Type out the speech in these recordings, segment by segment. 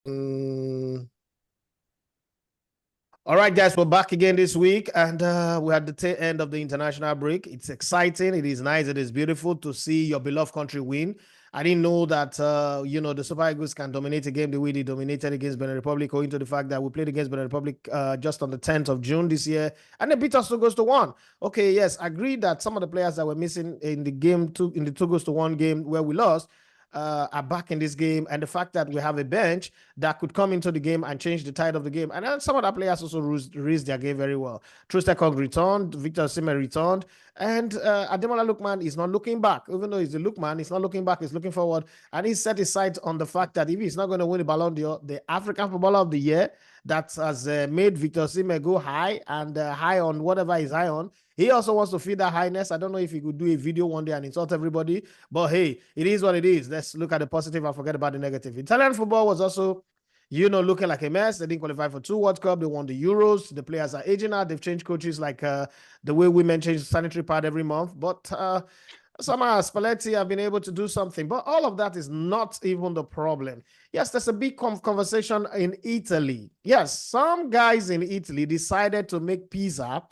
Mm. All right, guys, we're back again this week, and we're at the tail end of the international break. It's exciting. It is nice. It is beautiful to see your beloved country win. I didn't know that, the Super Eagles can dominate a game the way they dominated against Benin Republic, owing to the fact that we played against Benin Republic just on the 10th of June this year, and they beat us 2-1. Okay, yes, I agree that some of the players that were missing in the game, in the 2-1 game where we lost, are back in this game, and the fact that we have a bench that could come into the game and change the tide of the game. And then some of the players also raised their game very well. Trustekong returned, Victor Osimhen returned, and Ademola Lookman is not looking back. Even though he's a Lookman, he's not looking back, he's looking forward. And he set his sights on the fact that if he's not going to win the Ballon d'Or, the African Footballer of the Year, that has made Victor Osimhen go high and high on whatever he's high on. He also wants to feed that highness. I don't know if he could do a video one day and insult everybody, but hey, it is what it is. Let's look at the positive and forget about the negative. Italian football was also, looking like a mess. They didn't qualify for 2 World Cup. They won the Euros. The players are aging out. They've changed coaches like the way women change the sanitary pad every month. But somehow Spalletti have been able to do something. But all of that is not even the problem. Yes, there's a big conversation in Italy. Yes, some guys in Italy decided to make pizza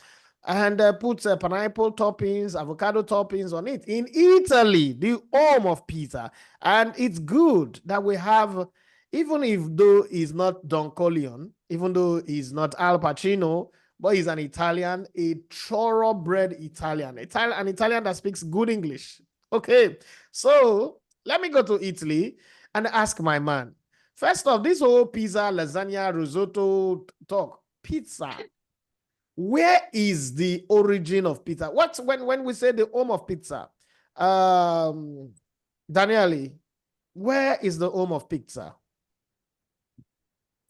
and put pineapple toppings, avocado toppings on it. In Italy, the home of pizza. And it's good that we have, even if though he's not Don Corleone, even though he's not Al Pacino, but he's an Italian, a thoroughbred Italian, an Italian that speaks good English. Okay, so let me go to Italy and ask my man. First off, this whole pizza, lasagna, risotto talk, pizza. Where is the origin of pizza? What's when we say the home of pizza? Daniele, where is the home of pizza?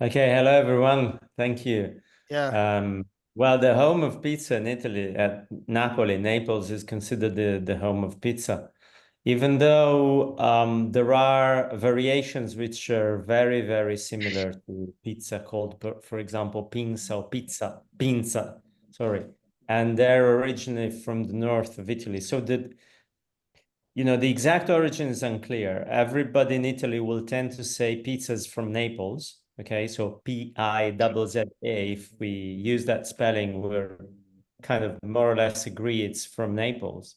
Okay, hello everyone. Thank you. Yeah. Well, the home of pizza in Italy, at Napoli, Naples, is considered the home of pizza, even though there are variations which are very, very similar to pizza called, for example, pinza or pinza, sorry. And they're originally from the north of Italy. So the exact origin is unclear. Everybody in Italy will tend to say pizza's from Naples. Okay, so Pizza. If we use that spelling, we're kind of more or less agree it's from Naples,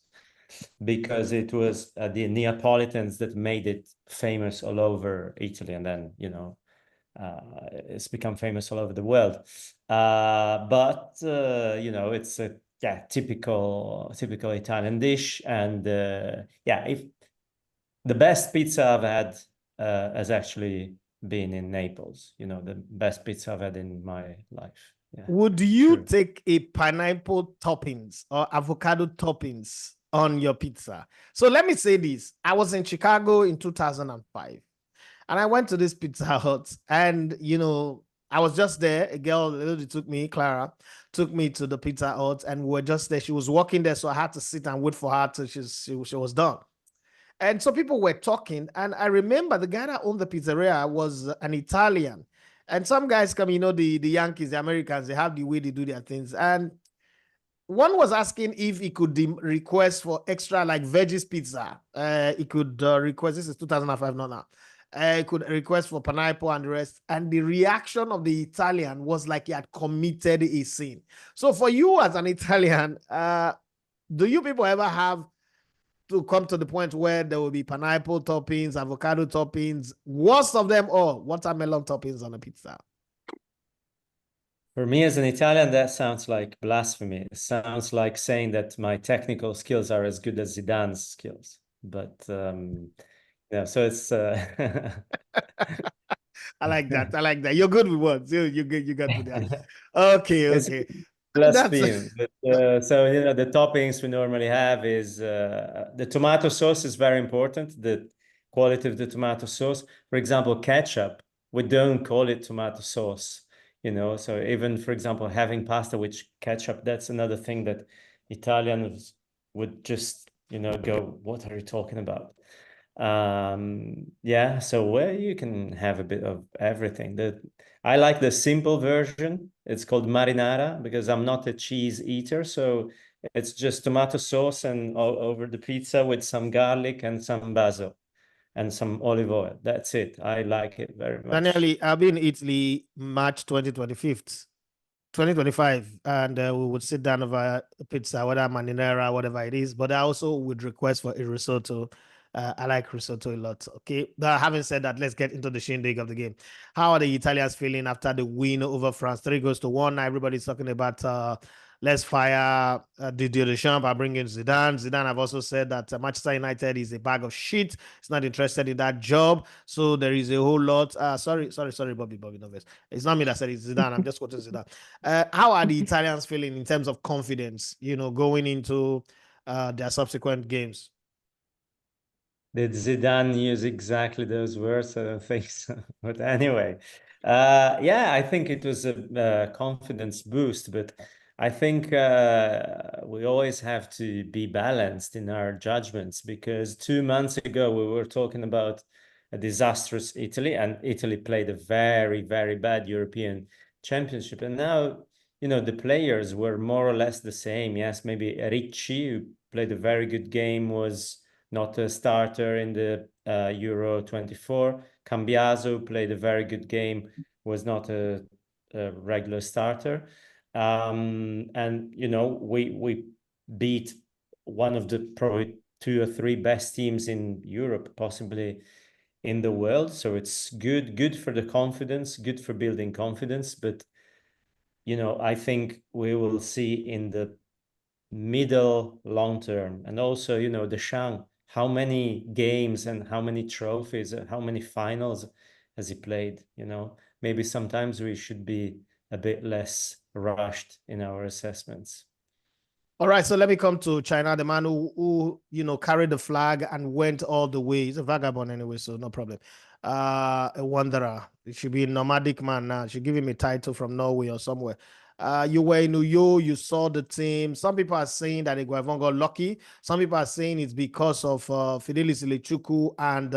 because it was the Neapolitans that made it famous all over Italy, and then it's become famous all over the world. But it's a typical Italian dish, and if the best pizza I've had has actually been in Naples. The best pizza I've had in my life. Yeah. Would you take a pineapple toppings or avocado toppings on your pizza? So let me say this. I was in Chicago in 2005, and I went to this Pizza Hut, and I was just there. A girl literally took me, Clara, took me to the Pizza Hut, and we were just there. She was working there, so I had to sit and wait for her till she was done. And so people were talking, and I remember the guy that owned the pizzeria was an Italian. And some guys come, the Yankees, the Americans, they have the way they do their things. And one was asking if he could request for extra, like veggies pizza. He could request, this is 2005, not now. He could request for pineapple and the rest. And the reaction of the Italian was like he had committed a sin. So for you as an Italian, do you people ever have to come to the point where there will be pineapple toppings, avocado toppings, worst of them all, watermelon toppings on a pizza? For me as an Italian, that sounds like blasphemy. It sounds like saying that my technical skills are as good as Zidane's skills. But so it's I like that. I like that. You're good with words. You got with that. Okay. Blaspheme. So the toppings we normally have is the tomato sauce is very important. The quality of the tomato sauce. For example, ketchup, we don't call it tomato sauce. So even, for example, having pasta with ketchup, that's another thing that Italians would just go, what are you talking about? So you can have a bit of everything. I like the simple version. It's called marinara because I'm not a cheese eater, so it's just tomato sauce and all over the pizza with some garlic and some basil. and some olive oil. That's it. I like it very much. Daniel, I'll be in Italy March 2025, and we would sit down over a pizza, whether marinara, whatever it is. But I also would request for a risotto. I like risotto a lot. Okay. But having said that, let's get into the shindig of the game. How are the Italians feeling after the win over France? 3-1. Everybody's talking about let's fire Didier Deschamps. I bring in Zidane. Zidane, I've also said that Manchester United is a bag of shit. He's not interested in that job. So there is a whole lot. Sorry, Bobby Noves. It's not me that said it's Zidane. I'm just quoting Zidane. How are the Italians feeling in terms of confidence, going into their subsequent games? Did Zidane use exactly those words? I don't think so. But anyway, yeah, I think it was a confidence boost. But I think we always have to be balanced in our judgments, because 2 months ago we were talking about a disastrous Italy, and Italy played a very, very bad European Championship. And now, the players were more or less the same. Yes, maybe Ricci, who played a very good game, was not a starter in the Euro 24. Cambiaso played a very good game, was not a regular starter. And, we beat one of the probably 2 or 3 best teams in Europe, possibly in the world. So it's good for the confidence, good for building confidence. But, I think we will see in the middle long term, and also, Deschamps, how many games and how many trophies, how many finals has he played? Maybe sometimes we should be a bit less rushed in our assessments. All right, so let me come to China, the man who carried the flag and went all the way. He's a vagabond anyway, so no problem. A wanderer. It should be a nomadic man now. Should give him a title from Norway or somewhere. You were in Uyo, you saw the team. Some people are saying that Eguavoen got lucky. Some people are saying it's because of Fidelis Ilechukwu and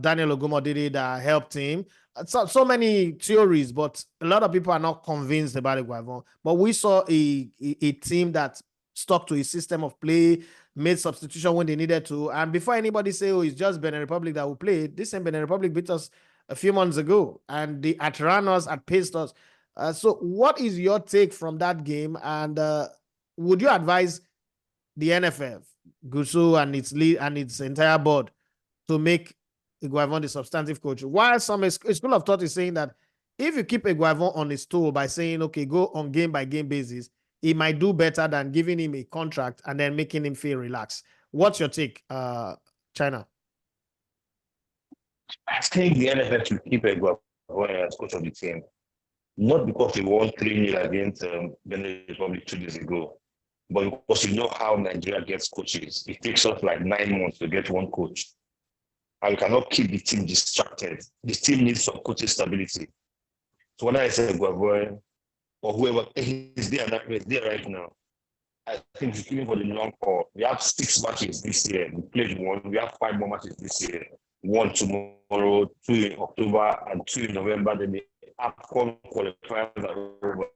Daniel Ogumodede that helped him. So many theories, but a lot of people are not convinced about Eguavoen. But we saw a team that stuck to a system of play, made substitution when they needed to. And before anybody say, oh, it's just Benin Republic that will play, this same Benin Republic beat us a few months ago, and they outran us, outpaced us. So what is your take from that game? And would you advise the NFF, Gusu and its lead and its entire board to make Eguavoen the substantive coach? While some school of thought is saying that if you keep Eguavoen on his stool by saying, okay, go on game-by-game basis, he might do better than giving him a contract and then making him feel relaxed. What's your take, China? I think the NFF should keep Eguavoen as coach of the team. Not because he won 3-0 against Benin Republic 2 days ago, but because you know how Nigeria gets coaches. It takes us like 9 months to get one coach. And you cannot keep the team distracted. The team needs some coaching stability. So when I say Eguavoen or whoever is there right now, I think he's looking for the long haul. We have 6 matches this year. We played 1. We have 5 more matches this year. 1 tomorrow, 2 in October, and 2 in November. Then the AFCON qualifiers are over.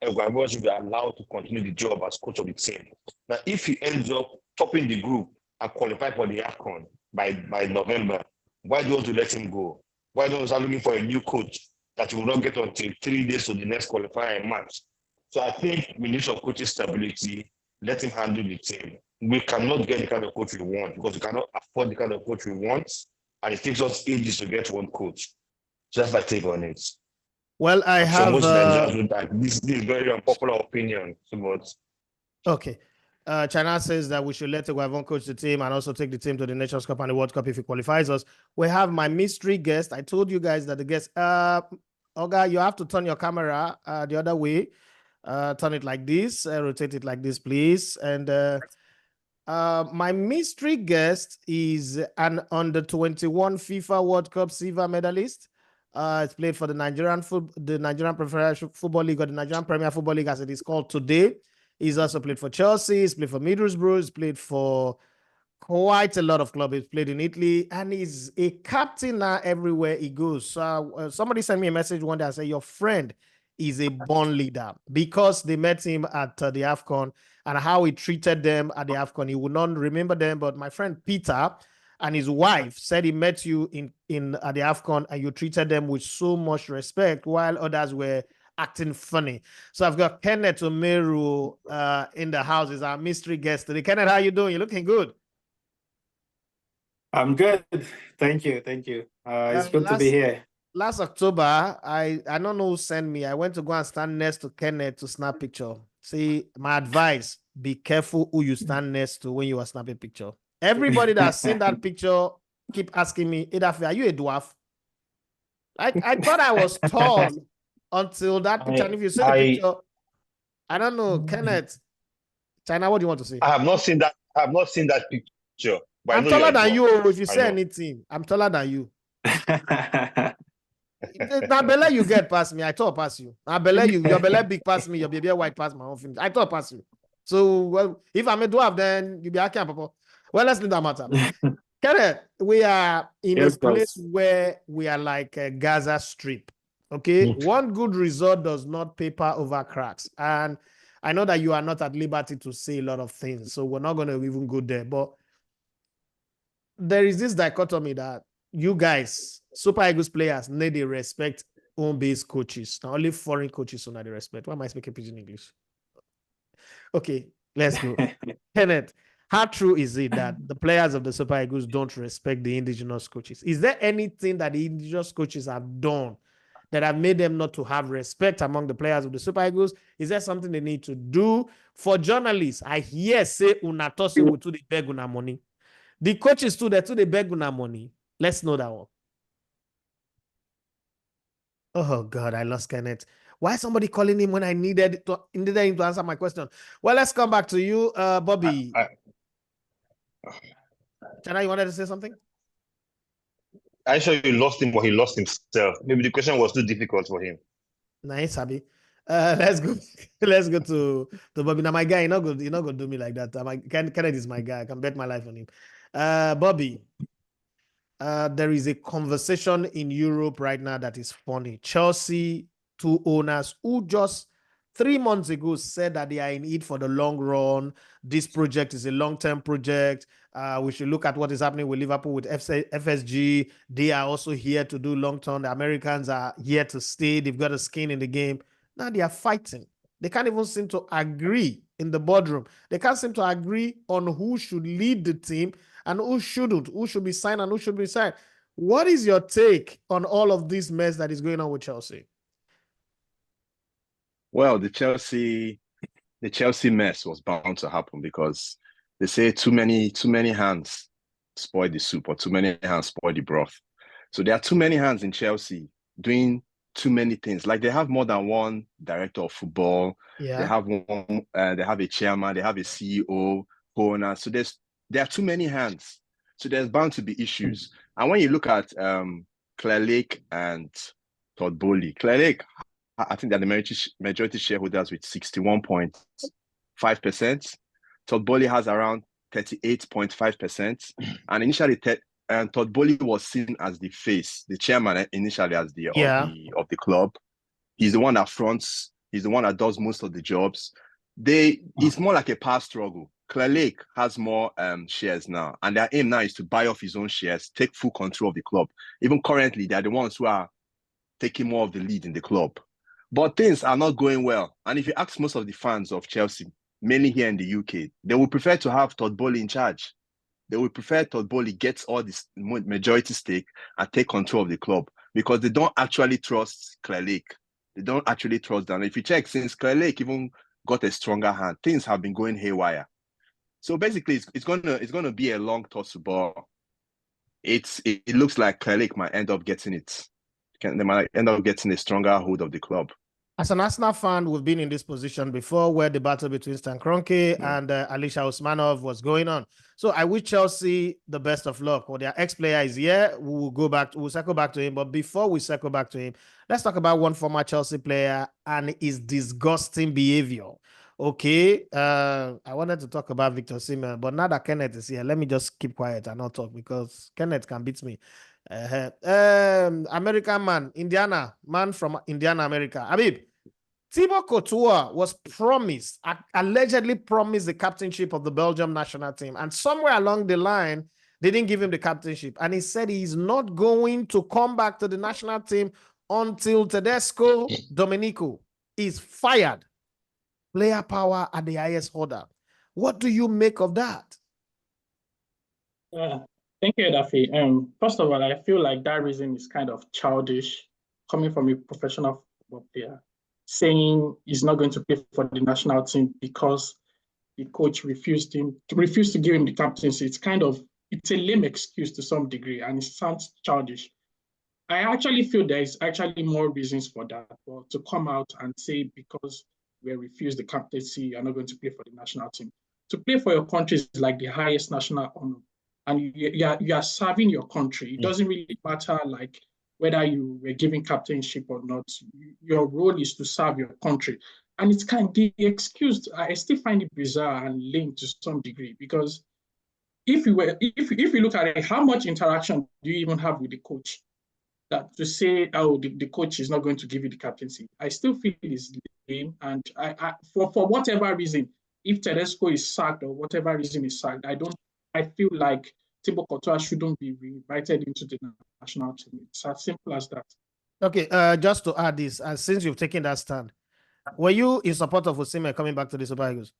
Eguavoen should be allowed to continue the job as coach of the team. Now, if he ends up topping the group and qualify for the AFCON by November, why don't you let him go? Why don't you start looking for a new coach that you will not get until 3 days to the next qualifying match? So I think we need some coaching stability. Let him handle the team. We cannot get the kind of coach we want because we cannot afford the kind of coach we want, and it takes us ages to get one coach. So that's my take on it. Well, I have most Nigerians with that. This is very unpopular opinion. Okay. China says that we should let Eguavoen coach the team and also take the team to the Nations Cup and the World Cup if he qualifies us. We have my mystery guest. I told you guys that the guest, Oga, you have to turn your camera the other way. Turn it like this, rotate it like this, please. And my mystery guest is an under-21 FIFA World Cup silver medalist. It's played for the Nigerian Professional Football League, or the Nigerian Premier Football League as it is called today. He's also played for Chelsea, he's played for Middlesbrough, he's played for quite a lot of clubs. He's played in Italy, and he's a captain now everywhere he goes. So somebody sent me a message one day and said, your friend is a born leader, because they met him at the AFCON and how he treated them at the AFCON. He would not remember them, but my friend Peter, and his wife said he met you at the AFCON and you treated them with so much respect while others were acting funny. So I've got Kenneth Omeru in the house. Is our mystery guest today. Kenneth, how you doing? You're looking good. I'm good. Thank you. Thank you. It's good to be here. Last October, I don't know who sent me. I went to go and stand next to Kenneth to snap picture. See, my advice, be careful who you stand next to when you are snapping picture. Everybody that's seen that picture keep asking me, Edafe, are you a dwarf? I thought I was tall until that picture. And if you see the picture, I don't know, Kenneth, China, what do you want to say? I have not seen that. I have not seen that picture. But I'm taller than you. If you say anything, I'm taller than you. Now Bella you get past me, I thought past you. Now Bella your Bella big past me, your baby white past my own finish. I thought past you. So well, if I'm a dwarf, then you be a camp, Papa. Well, let's leave that matter. Kenneth, we are in a place where we are like a Gaza Strip. Okay, one good result does not paper over cracks, and I know that you are not at liberty to say a lot of things, so we're not going to even go there. But there is this dichotomy that you guys, Super Eagles players, need to respect home-based coaches. Now, only foreign coaches don't respect. Why am I speaking pidgin English? Okay, let's go. Kenneth, how true is it that the players of the Super Eagles don't respect the indigenous coaches? Is there anything that the indigenous coaches have done that have made them not to have respect among the players of the Super Eagles? Is there something they need to do? For journalists, I hear say una toss it to the beg una money. The coaches too, they beg una money. Let's know that one. Oh God, I lost Kenneth. Why is somebody calling him when I needed him to answer my question? Well, let's come back to you, Bobby. Chana, you wanted to say something? I sure you lost him, but he lost himself. Maybe the question was too difficult for him. Nice, Abby. Let's go. Let's go to Bobby. Now, my guy, you're not gonna do me like that. Kenneth is my guy. I can bet my life on him. Bobby. There is a conversation in Europe right now that is funny. Chelsea, two owners who just 3 months ago said that they are in it for the long run. This project is a long-term project. We should look at what is happening with Liverpool, with FSG. They are also here to do long-term. The Americans are here to stay. They've got a skin in the game. Now they are fighting. They can't even seem to agree in the boardroom. They can't seem to agree on who should lead the team and who shouldn't, who should be signed and who should be signed. What is your take on all of this mess that is going on with Chelsea? Well, the Chelsea mess was bound to happen because they say too many hands spoil the soup, or too many hands spoil the broth. So there are too many hands in Chelsea doing too many things. Like they have more than one director of football. Yeah. They have one. They have a chairman. They have a CEO, owner. So there are too many hands. So there's bound to be issues. And when you look at Claire Lake and Todd Bowley, Claire Lake, I think they're the majority shareholders with 61.5%. Todd Bowley has around 38.5%. And initially, Todd Bowley was seen as the face, the chairman initially as of the club. He's the one that fronts. He's the one that does most of the jobs. It's more like a power struggle. Claire Lake has more shares now, and their aim now is to buy off his own shares, take full control of the club. Even currently, they're the ones who are taking more of the lead in the club. But things are not going well. And if you ask most of the fans of Chelsea, mainly here in the UK, they would prefer to have Todd Bowley in charge. They would prefer Todd Bowley gets all this majority stake and take control of the club, because they don't actually trust Claire Lake. They don't actually trust them. If you check, since Claire Lake even got a stronger hand, things have been going haywire. So basically, it's gonna be a long toss, but it looks like Claire Lake might end up getting it. They might end up getting a stronger hold of the club. As an Arsenal fan, we've been in this position before, where the battle between Stan Kroenke and Alisha Usmanov was going on. So I wish Chelsea the best of luck. Well, their ex-player is here. We'll circle back to him. But before we circle back to him, let's talk about one former Chelsea player and his disgusting behavior. Okay, I wanted to talk about Victor Osimhen, but now that Kenneth is here, let me just keep quiet and not talk, because Kenneth can beat me. American man, man from Indiana, America. Habib, Thibaut Courtois was allegedly promised the captainship of the Belgium national team. And somewhere along the line, They didn't give him the captainship. And he said he's not going to come back to the national team until Tedesco Domenico is fired. Player power at the highest order. What do you make of that? Thank you, Daffy. First of all, I feel like that reason is kind of childish, coming from a professional football player, saying he's not going to play for the national team because the coach refused to give him the captaincy. It's a lame excuse to some degree, and it sounds childish. I actually feel there is actually more reasons for that, but to come out and say because we refused the captaincy, you're not going to play for the national team. To play for your country is like the highest national honor, and you are serving your country. It doesn't really matter like whether you were given captainship or not. Your role is to serve your country, and it's kind of the excuse. I still find it bizarre and linked to some degree, because if you look at it, how much interaction do you even have with the coach? That to say, oh, the coach is not going to give you the captaincy, I still feel is lame. And for whatever reason, if Tedesco is sacked or whatever reason is sacked, I feel like Thibaut Courtois shouldn't be invited into the national team. It's as simple as that. Okay, just to add this, since you've taken that stand, were you in support of Osimhen coming back to the Super Eagles?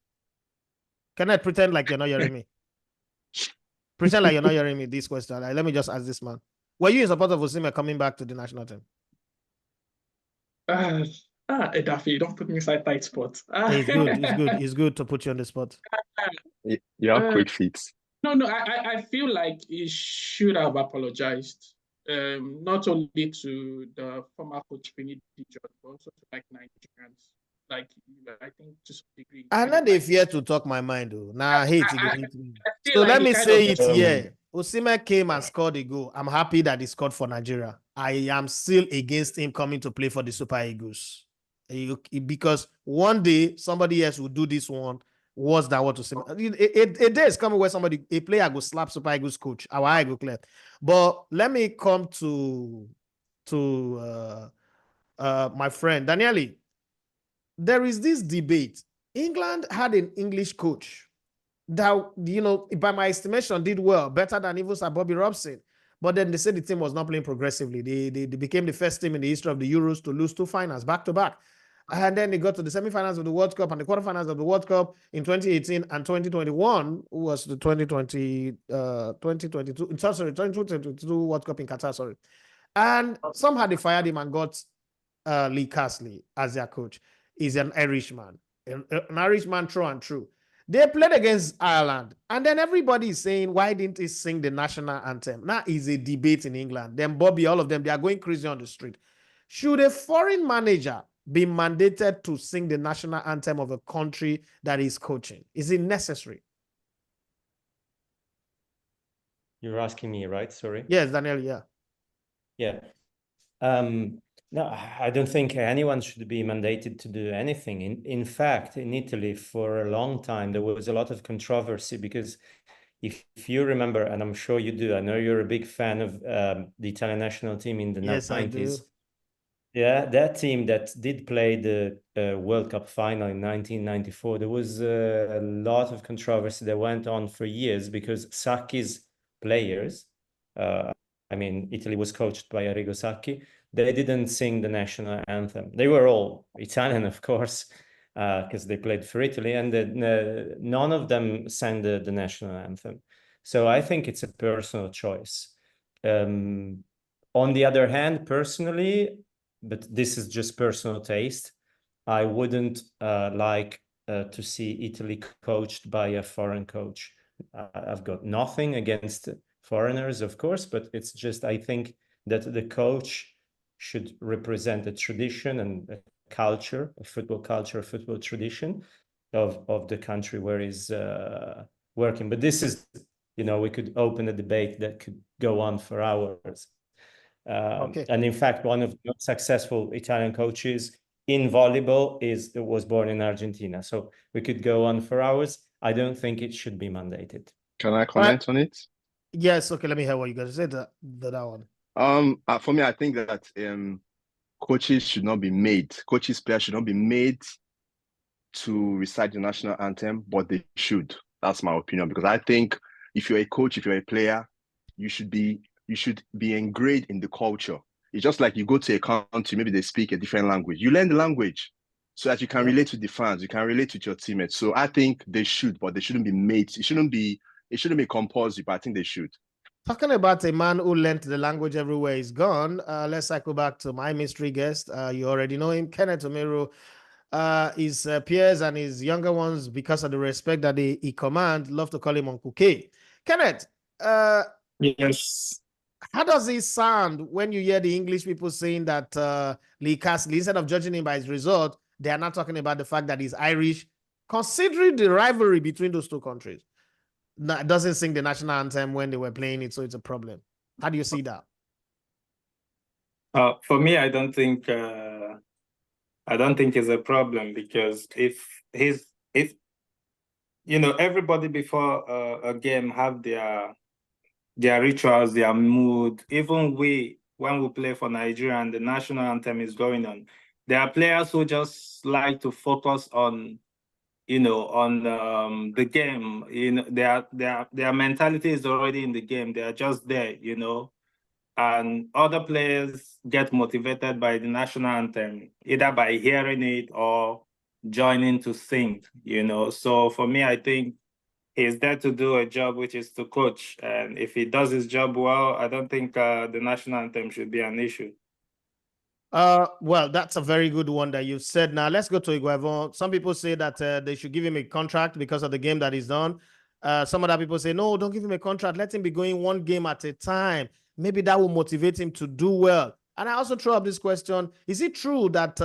Can I pretend like you're not hearing me? Pretend like you're not hearing me this question. Let me just ask this man. Were you in support of Osimhen coming back to the national team? Daffy, don't put me inside tight spots. It's good. It's good. It's good to put you on the spot. You have quick feet. No. I feel like he should have apologized, not only to the former coach Finidi George, but also to like Nigerians. Like, I think to some degree. I'm not fear to talk my mind, though. Nah, I hate it. So like let me say it here. Osimhen came and scored a goal. I'm happy that he scored for Nigeria. I am still against him coming to play for the Super Eagles. Because one day somebody else will do this one worse than what Osimhen. A day is coming where a player will slap Super Eagles coach. Our eye go clear. But let me come to my friend Daniele. There is this debate. England had an English coach that, by my estimation, did well, better than even Sir Bobby Robson. But then they said the team was not playing progressively. They became the first team in the history of the Euros to lose 2 finals back to back. And then they got to the semifinals of the World Cup and the quarterfinals of the World Cup in 2018 and 2021 was the 2022 World Cup in Qatar, sorry. And somehow they fired him and got Lee Carsley as their coach. He's an Irishman, an Irishman true and true. They played against Ireland, and then everybody is saying, why didn't he sing the national anthem? Now is a debate in England. Then Bobby, all of them, they are going crazy on the street. Should a foreign manager be mandated to sing the national anthem of a country that is coaching? Is it necessary? You're asking me, right? Sorry. Yes, Daniel, yeah. Yeah. No, I don't think anyone should be mandated to do anything. In fact, in Italy, for a long time, there was a lot of controversy because if you remember, and I'm sure you do, I know you're a big fan of the Italian national team in the 90s. I do. Yeah, that team that did play the World Cup final in 1994, there was a lot of controversy that went on for years because Sacchi's players, Italy was coached by Arrigo Sacchi, they didn't sing the national anthem. They were all Italian, of course, because they played for Italy, and none of them sang the national anthem. So I think it's a personal choice. On the other hand, personally, but this is just personal taste, I wouldn't like to see Italy coached by a foreign coach. I've got nothing against foreigners, of course, but it's just, I think that the coach should represent a tradition and a culture, a football tradition of the country where he's working. But this is, we could open a debate that could go on for hours. Okay. And in fact, one of the most successful Italian coaches in volleyball was born in Argentina. So we could go on for hours. I don't think it should be mandated. Can I comment on it? Yes. Okay. Let me hear what you guys said. That one. For me, I think that coaches should not be made. Players should not be made to recite the national anthem, but they should. That's my opinion, because I think if you're a coach, if you're a player, you should be ingrained in the culture. It's just like you go to a country, maybe they speak a different language. You learn the language so that you can relate with the fans, you can relate with your teammates. So I think they should, but they shouldn't be made. It shouldn't be compulsory, but I think they should. Talking about a man who learned the language everywhere he's gone, let's cycle back to my mystery guest. You already know him, Kenneth Omeru. His peers and his younger ones, because of the respect that he command, love to call him Uncle K. Kenneth, yes. How does it sound when you hear the English people saying that Lee Castley, instead of judging him by his result, they are not talking about the fact that he's Irish, considering the rivalry between those two countries? Doesn't sing the national anthem when they were playing it, so it's a problem. How do you see that? For me, I don't think it's a problem, because if everybody before a game have their rituals, their mood. Even when we play for Nigeria and the national anthem is going on, there are players who just like to focus on the game. Their mentality is already in the game. They are just there, and other players get motivated by the national anthem, either by hearing it or joining to sing, So for me, I think he's there to do a job, which is to coach. And if he does his job well, I don't think the national anthem should be an issue. Well, that's a very good one that you said. Now, let's go to Eguavoen. Some people say that they should give him a contract because of the game that he's done. Some other people say, no, don't give him a contract. Let him be going one game at a time. Maybe that will motivate him to do well. And I also throw up this question. Is it true that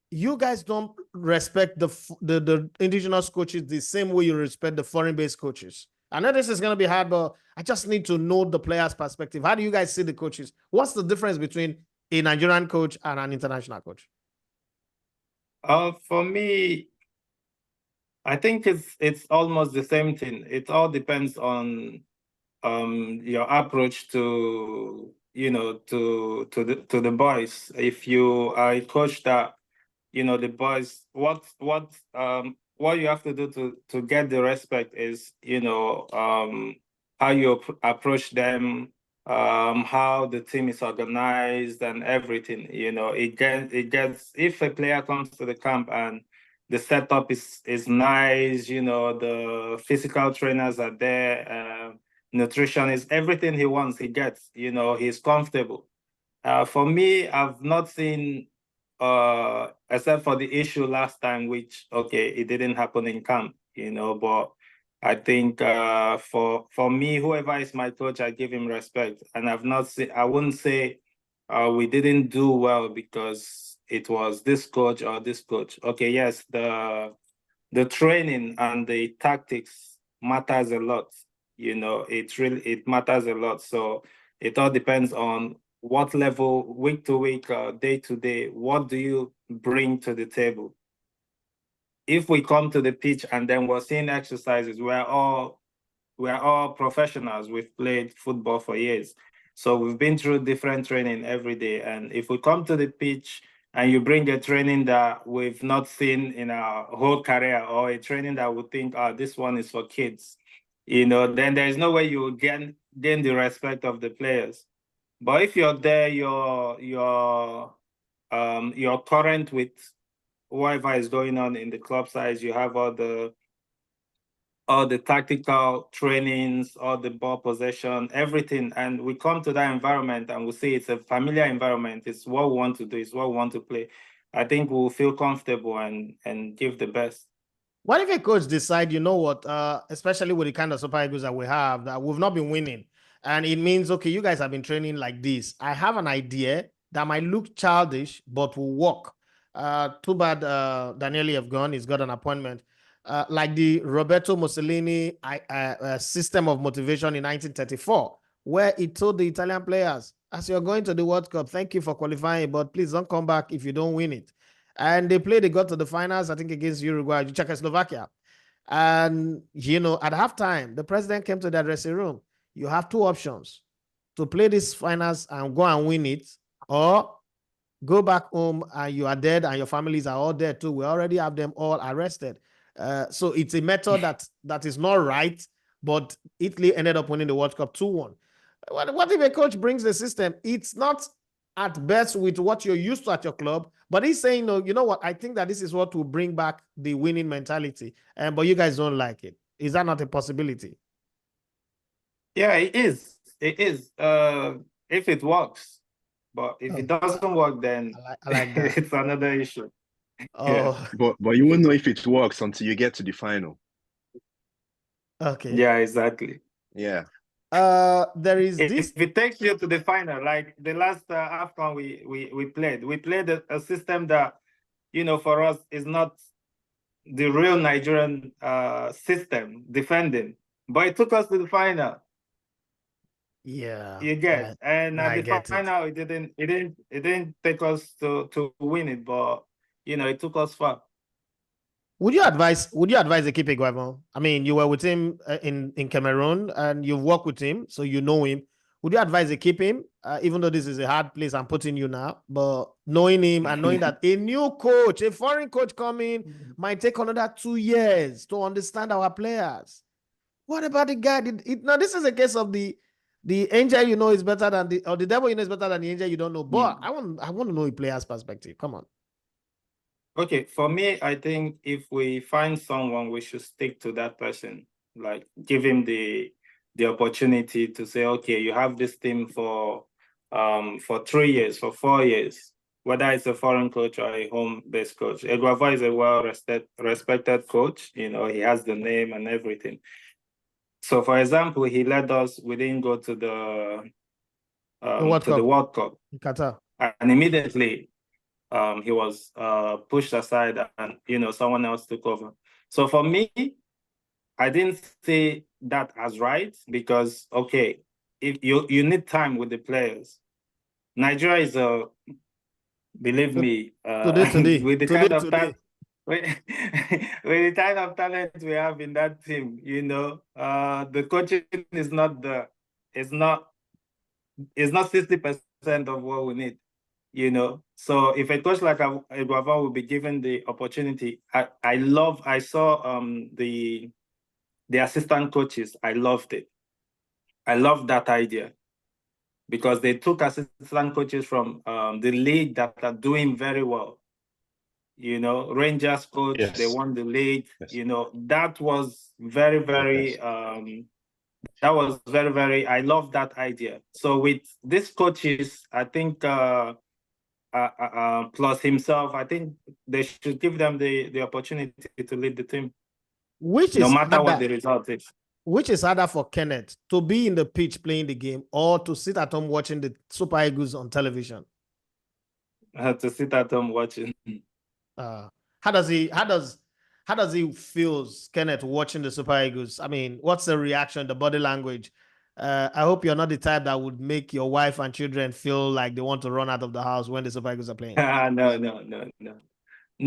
you guys don't respect the indigenous coaches the same way you respect the foreign-based coaches? I know this is going to be hard, but I just need to know the player's perspective. How do you guys see the coaches? What's the difference between a Nigerian coach and an international coach? For me, I think it's almost the same thing. It all depends on your approach to the boys. If you are a coach that the boys, what you have to do to get the respect is how you approach them, how the team is organized and everything. It gets if a player comes to the camp and the setup is nice, the physical trainers are there, nutrition is everything he wants, he gets, he's comfortable. For me, I've not seen except for the issue last time, which it didn't happen in camp, but I think for me, whoever is my coach, I give him respect. And I wouldn't say we didn't do well because it was this coach or this coach. Okay, yes, the training and the tactics matters a lot. It matters a lot. So it all depends on what level, week to week, day to day, what do you bring to the table? If we come to the pitch and then we're seeing exercises, we're all professionals. We've played football for years. So we've been through different training every day. And if we come to the pitch and you bring a training that we've not seen in our whole career, or a training that we think, this one is for kids, then there's no way you will gain the respect of the players. But if you're there, you're current with whatever is going on in the club size, you have all the tactical trainings, all the ball possession, everything. And we come to that environment and we see it's a familiar environment. It's what we want to do. It's what we want to play. I think we'll feel comfortable and give the best. What if a coach decide, you know what, especially with the kind of Super Eagles that we have, that we've not been winning, and it means, okay, you guys have been training like this. I have an idea that might look childish, but will work. Too bad Daniele have gone. He's got an appointment. Like the Roberto Mussolini system of motivation in 1934, where he told the Italian players, as you're going to the World Cup, thank you for qualifying, but please don't come back if you don't win it. And they got to the finals, I think, against Uruguay, Czechoslovakia. And, at halftime, the president came to the dressing room. You have two options: to play these finals and go and win it, or go back home and you are dead and your families are all dead too. We already have them all arrested. So it's a method that is not right, but Italy ended up winning the World Cup 2-1. What if a coach brings the system? It's not at best with what you're used to at your club, but he's saying, no, you know what? I think that this is what will bring back the winning mentality. But you guys don't like it. Is that not a possibility? Yeah, it is. It is. If it works, but if it doesn't work, then I like that. it's another issue. Oh, yeah. But you won't know if it works until you get to the final. Okay. Yeah, exactly. Yeah. There is this. If it takes you to the final, like the last AFCON we played a system that, you know, for us is not the real Nigerian system defending, but it took us to the final. Yeah, you get, and at the final, it didn't take us to win it, but you know, it took us far. Would you advise the keep Eguavoen? I mean, you were with him in Cameroon, and you've worked with him, so you know him. Would you advise to keep him, even though this is a hard place I'm putting you now? But knowing him and knowing that a new coach, a foreign coach coming, might take another 2 years to understand our players. What about the guy? Now, this is a case of the angel you know is better than the devil you know is better than the angel you don't know. But I want to know a player's perspective. Come on. Okay, for me, I think if we find someone, we should stick to that person. Like, give him the opportunity to say, okay, you have this team for 3 years, for 4 years, whether it's a foreign coach or a home-based coach. Eguavoen is a well-respected coach. You know, he has the name and everything. So, for example, he led us. We didn't go to the World Cup in Qatar, and immediately he was pushed aside, and you know, someone else took over. So for me, I didn't see that as right, because okay, if you need time with the players. Nigeria is believe me, today. With the kind of talent. With the kind of talent we have in that team, you know, the coaching is not 60% of what we need, you know. So if a coach like Eguavoen will be given the opportunity, I saw the assistant coaches. I loved it. I loved that idea, because they took assistant coaches from the league that are doing very well. You know, Rangers coach, yes. They won the league. Yes. You know, that was very, very, that was very, very, I love that idea. So with these coaches, I think, plus himself, I think they should give them the opportunity to lead the team. No matter what the result is. Which is harder for Kenneth, to be in the pitch playing the game, or to sit at home watching the Super Eagles on television? To sit at home watching. How does he feel, Kenneth, watching the Super Eagles? I mean, what's the reaction, the body language? I hope you're not the type that would make your wife and children feel like they want to run out of the house when the Super Eagles are playing. No,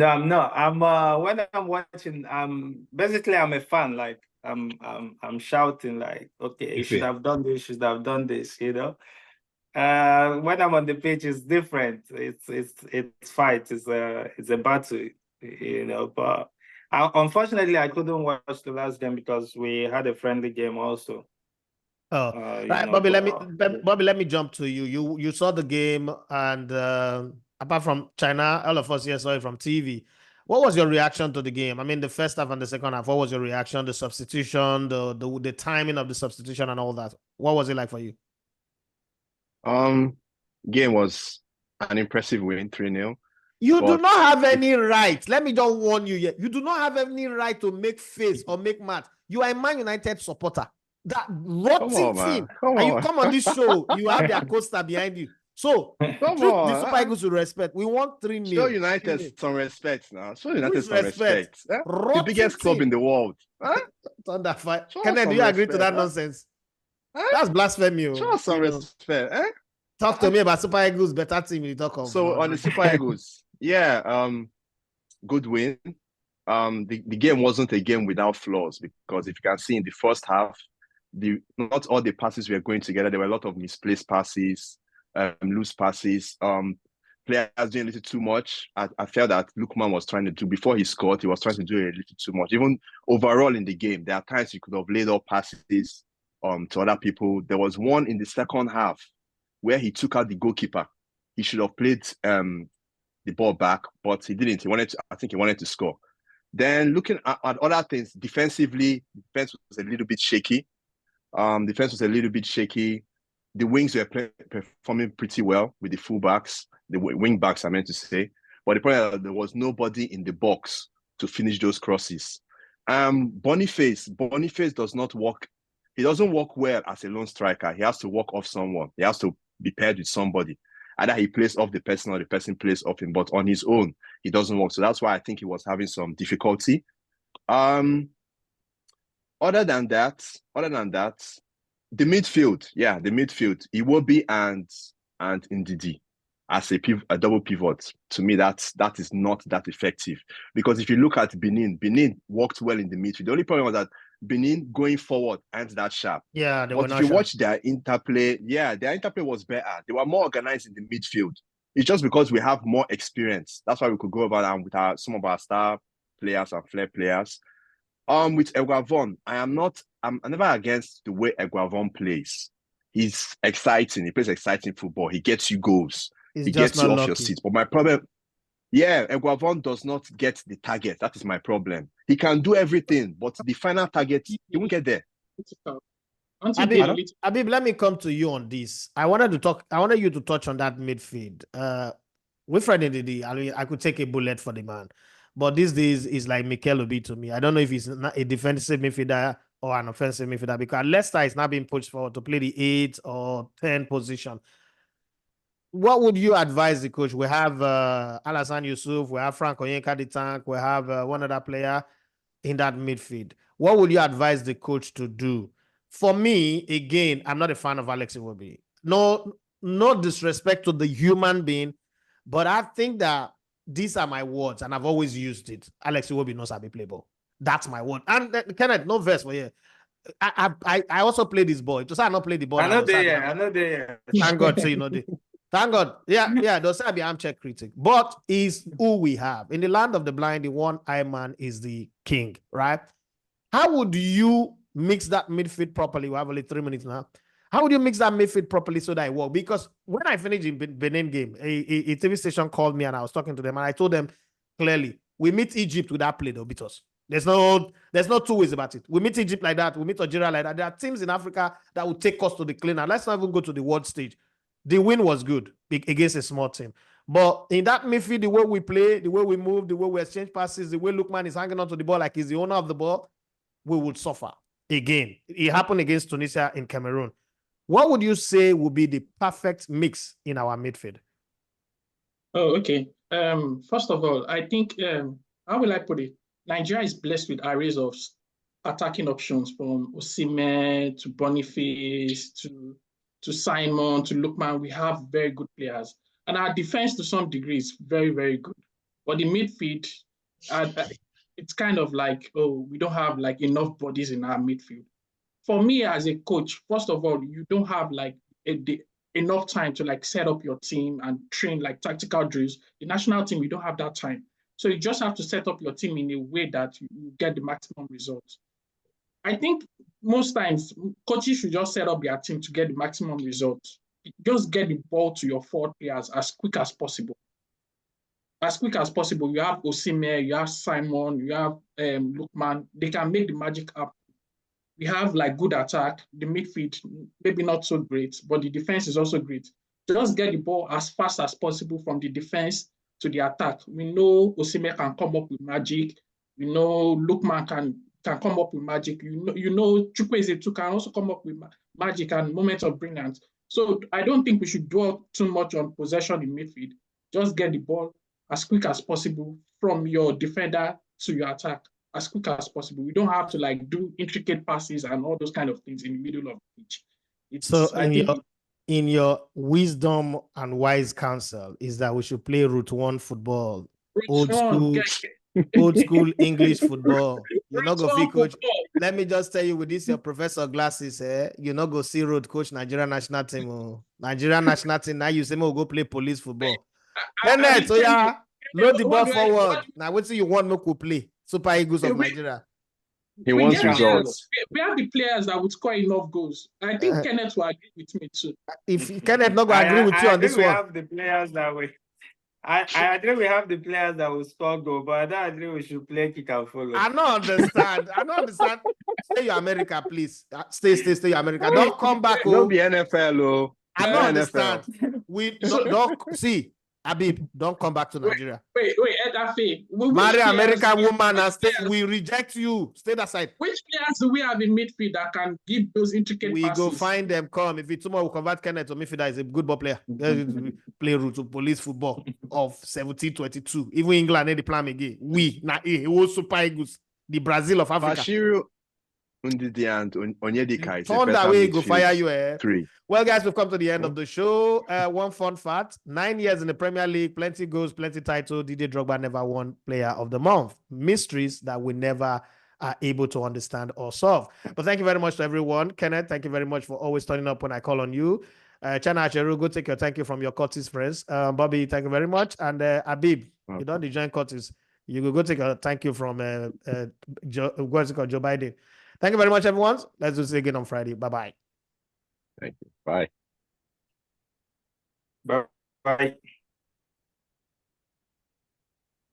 I'm not. I'm when I'm watching, basically I'm a fan. Like I'm shouting like, okay, you should have done this, should have done this, you know. When I'm on the pitch, it's different. It's fight. It's a battle, you know. But unfortunately, I couldn't watch the last game because we had a friendly game also. Right, Bobby. Let me jump to you. You saw the game, and apart from China, all of us here saw it from TV. What was your reaction to the game? I mean, the first half and the second half. What was your reaction? The substitution, the timing of the substitution, and all that. What was it like for you? Game was an impressive win, 3-0. You do not have any right. Let me just warn you yet. You do not have any right to make face or make match. You are a Man United supporter. That rotten team. And you come on this show, you have their coaster behind you. So treat the Super Eagles with respect. We want 3-0. Show United some respect now. Show United some respect. The biggest club in the world. Thunder fight. Kenneth, do you agree to that nonsense? That's blasphemy. Show some respect. Talk to me about Super Eagles, better team you talk of. So on the Super Eagles, yeah, good win. The game wasn't a game without flaws, because if you can see in the first half, not all the passes were going together. There were a lot of misplaced passes, loose passes. Players doing a little too much. I felt that Lookman was trying to do, before he scored, he was trying to do a little too much. Even overall in the game, there are times you could have laid off passes to other people. There was one in the second half where he took out the goalkeeper. He should have played the ball back, but he didn't. I think he wanted to score. Then looking at other things, defensively, defense was a little bit shaky. The wings were performing pretty well with the fullbacks, the wing backs, I meant to say. But the problem, there was nobody in the box to finish those crosses. Boniface does not work. He doesn't work well as a lone striker. He has to work off someone. He has to be paired with somebody. Either he plays off the person or the person plays off him. But on his own, he doesn't work. So that's why I think he was having some difficulty. Other than that, the midfield, Iwobi and Ndidi as a double pivot, to me, that is not that effective. Because if you look at Benin worked well in the midfield. The only problem was that Benin going forward and that sharp. Yeah, but if you watch their interplay, their interplay was better. They were more organized in the midfield. It's just because we have more experience. That's why we could go over that with some of our star players and flair players. With Eguavoen, I'm never against the way Eguavoen plays. He's exciting. He plays exciting football. He gets you goals. He gets you off your seat. But my problem, Eguavoen does not get the target. That is my problem. He can do everything, but the final target, he won't get there. Abib, let me come to you on this. I wanted you to touch on that midfield. Wilfred Ndidi, I could take a bullet for the man. But these days is like Mikel Obi to me. I don't know if he's not a defensive midfielder or an offensive midfielder, because Leicester is now being pushed forward to play the 8 or 10 position. What would you advise the coach? We have Alassane Yusuf, we have Frank Onyenka the Tank, we have one other player in that midfield. What would you advise the coach to do? For me, again, I'm not a fan of Alex Iwobi. No disrespect to the human being, but I think that these are my words, and I've always used it. Alex Iwobi knows how to play ball. That's my word. And Kenneth, no verse for you. I also play this ball. To say I not play the ball. I know they. Thank God, so you know they. Thank God. Yeah. They'll say I'll be armchair critic, but is who we have in the land of the blind. The one-eyed man is the king, right? How would you mix that midfield properly? We have only 3 minutes now. How would you mix that midfield properly so that it works? Because when I finished in Benin game, a TV station called me and I was talking to them and I told them clearly, we meet Egypt with that play, they'll beat us. There's no 2 ways about it. We meet Egypt like that. We meet Algeria like that. There are teams in Africa that will take us to the cleaner. Let's not even go to the world stage. The win was good against a small team. But in that midfield, the way we play, the way we move, the way we exchange passes, the way Lookman is hanging onto the ball like he's the owner of the ball, we would suffer. Again, it happened against Tunisia in Cameroon. What would you say would be the perfect mix in our midfield? Oh, okay. First of all, I think, how will I put it? Nigeria is blessed with arrays of attacking options, from Osimhen to Boniface to Simon to Lookman. We have very good players. And our defense to some degree is very, very good. But the midfield, it's kind of like, we don't have like enough bodies in our midfield. For me as a coach, first of all, you don't have like enough time to like set up your team and train like tactical drills. The national team, you don't have that time. So you just have to set up your team in a way that you get the maximum results. I think most times coaches should just set up their team to get the maximum results. Just get the ball to your forward players as quick as possible. As quick as possible. You have Osimhen, you have Simon, you have Lookman. They can make the magic happen. We have like good attack. The midfield, maybe not so great, but the defense is also great. Just get the ball as fast as possible from the defense to the attack. We know Osimhen can come up with magic. We know Lookman can come up with magic. You know Chukwueze can also come up with magic and moments of brilliance. So I don't think we should dwell too much on possession in midfield. Just get the ball as quick as possible from your defender to your attack as quick as possible. We don't have to like do intricate passes and all those kind of things in the middle of the pitch. In your wisdom and wise counsel is that we should play Route 1 football, old school English football. You're not going to be coach. Let me just tell you, with this your professor glasses, you're not going to see road coach Nigeria national team. Nigeria national team, now you say, we'll go play police football. So yeah, load the ball forward. Now, what do you want me to play? Super Eagles of Nigeria. He wants results. We have the players that would score enough goals. I think Kenneth will agree with me too. If Kenneth not going to agree with you on this one. Have the players that we. I agree we have the players that will score goal, but I don't agree we should play kick and follow. I don't understand. Stay your America, please. Stay your America. Don't come back. Don't be NFL, oh. I don't understand. We don't see. Habib, don't come back to Nigeria. Wait, Edafe. Marry American woman and stay. We reject you. Stay that side. Which players do we have in midfield that can give those intricate passes? We go find them, come. If it's tomorrow, we convert Kenneth to midfielder. He's a good ball player. Play route to police football of 1722. Even England need the plan again. We, he was Super Eagles, the Brazil of Africa. Bashiru, Ndidi and Onyedika. Turn that way, go fire you. 3. Well, guys, we've come to the end of the show. One fun fact: 9 years in the Premier League, plenty goals, plenty title. Didier Drogba never won Player of the Month. Mysteries that we never are able to understand or solve. But thank you very much to everyone. Kenneth, thank you very much for always turning up when I call on you. Chana Acheru, go take your thank you from your Curtis friends. Bobby, thank you very much. And Habib, you don't join Curtis. You go take a thank you from what's it called, Joe Biden. Thank you very much, everyone. Let's do this again on Friday. Bye-bye. Thank you. Bye. Bye.